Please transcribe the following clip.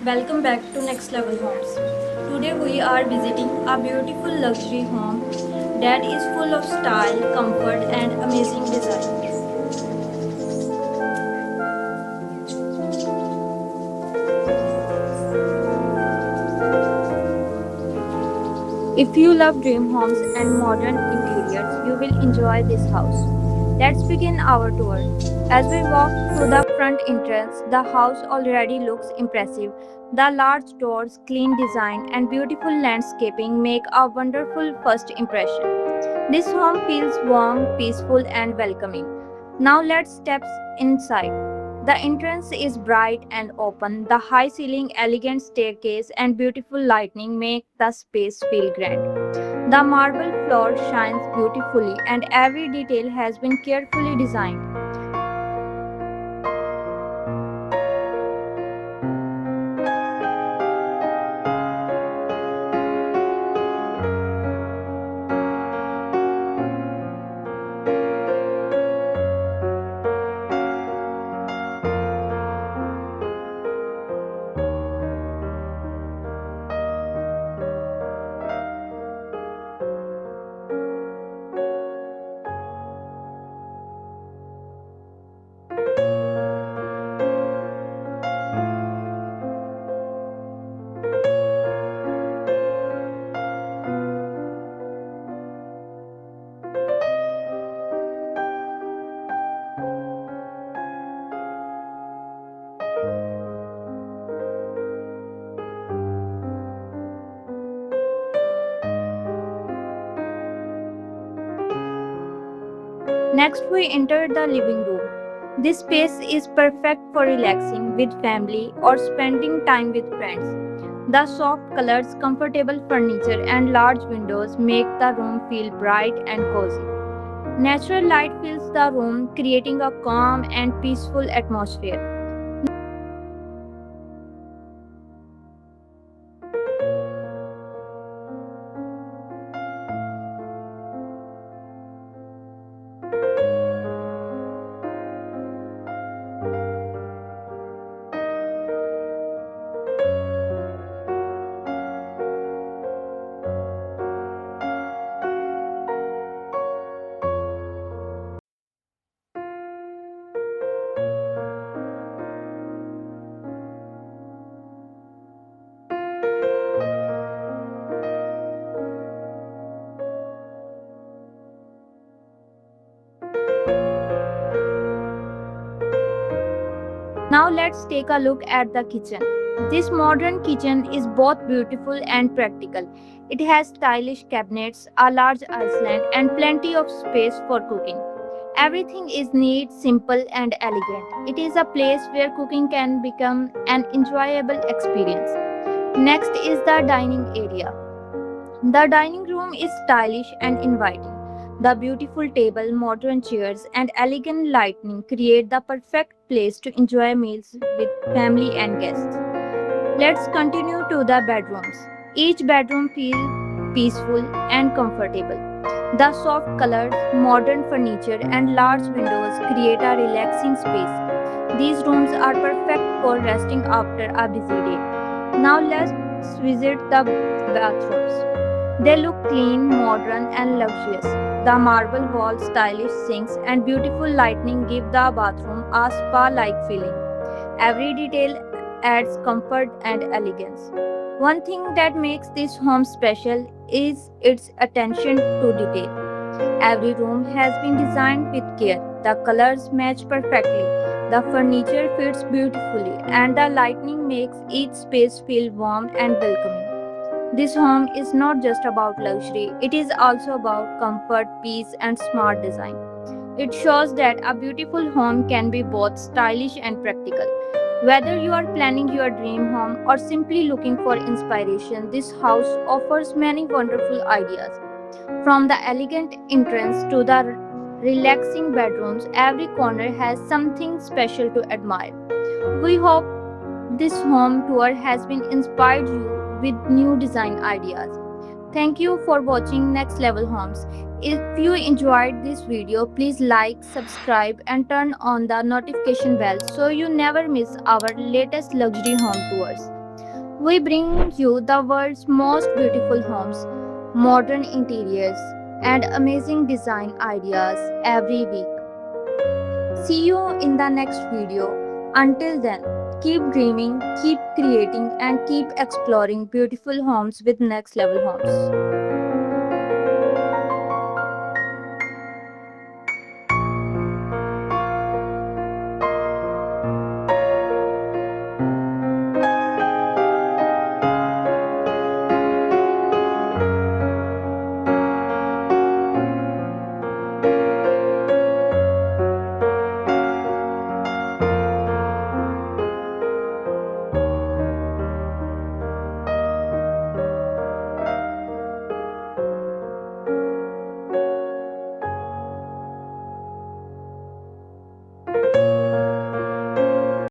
Welcome back to Next Level Homes. Today we are visiting a beautiful luxury home that is full of style, comfort, and amazing design. If you love dream homes and modern interiors, you will enjoy this house. Let's begin our tour. As we walk through the front entrance, the house already looks impressive. The large doors, clean design, and beautiful landscaping make a wonderful first impression. This home feels warm, peaceful, and welcoming. Now let's step inside. The entrance is bright and open. The high ceiling, elegant staircase, and beautiful lighting make the space feel grand. The marble floor shines beautifully, and every detail has been carefully designed. Next, we enter the living room. This space is perfect for relaxing with family or spending time with friends. The soft colors, comfortable furniture, and large windows make the room feel bright and cozy. Natural light fills the room, creating a calm and peaceful atmosphere. Now let's take a look at the kitchen. This modern kitchen is both beautiful and practical. It has stylish cabinets, a large island, and plenty of space for cooking. Everything is neat, simple, and elegant. It is a place where cooking can become an enjoyable experience. Next is the dining area. The dining room is stylish and inviting. The beautiful table, modern chairs, and elegant lighting create the perfect place to enjoy meals with family and guests. Let's continue to the bedrooms. Each bedroom feels peaceful and comfortable. The soft colors, modern furniture, and large windows create a relaxing space. These rooms are perfect for resting after a busy day. Now let's visit the bathrooms. They look clean, modern, and luxurious. The marble walls, stylish sinks, and beautiful lighting give the bathroom a spa like feeling. Every detail adds comfort and elegance. One thing that makes this home special is its attention to detail. Every room has been designed with care. The colors match perfectly, the furniture fits beautifully, and the lighting makes each space feel warm and welcoming. This home is not just about luxury, it is also about comfort, peace, and smart design. It shows that a beautiful home can be both stylish and practical. Whether you are planning your dream home or simply looking for inspiration, this house offers many wonderful ideas. From the elegant entrance to the relaxing bedrooms, every corner has something special to admire. We hope this home tour has been inspired you with new design ideas. Thank you for watching Next Level Homes. If you enjoyed this video, please like, subscribe, and turn on the notification bell so you never miss our latest luxury home tours. We bring you the world's most beautiful homes, modern interiors, and amazing design ideas every week. See you in the next video. Until then, keep dreaming, keep creating, and keep exploring beautiful homes with Next Level Homes.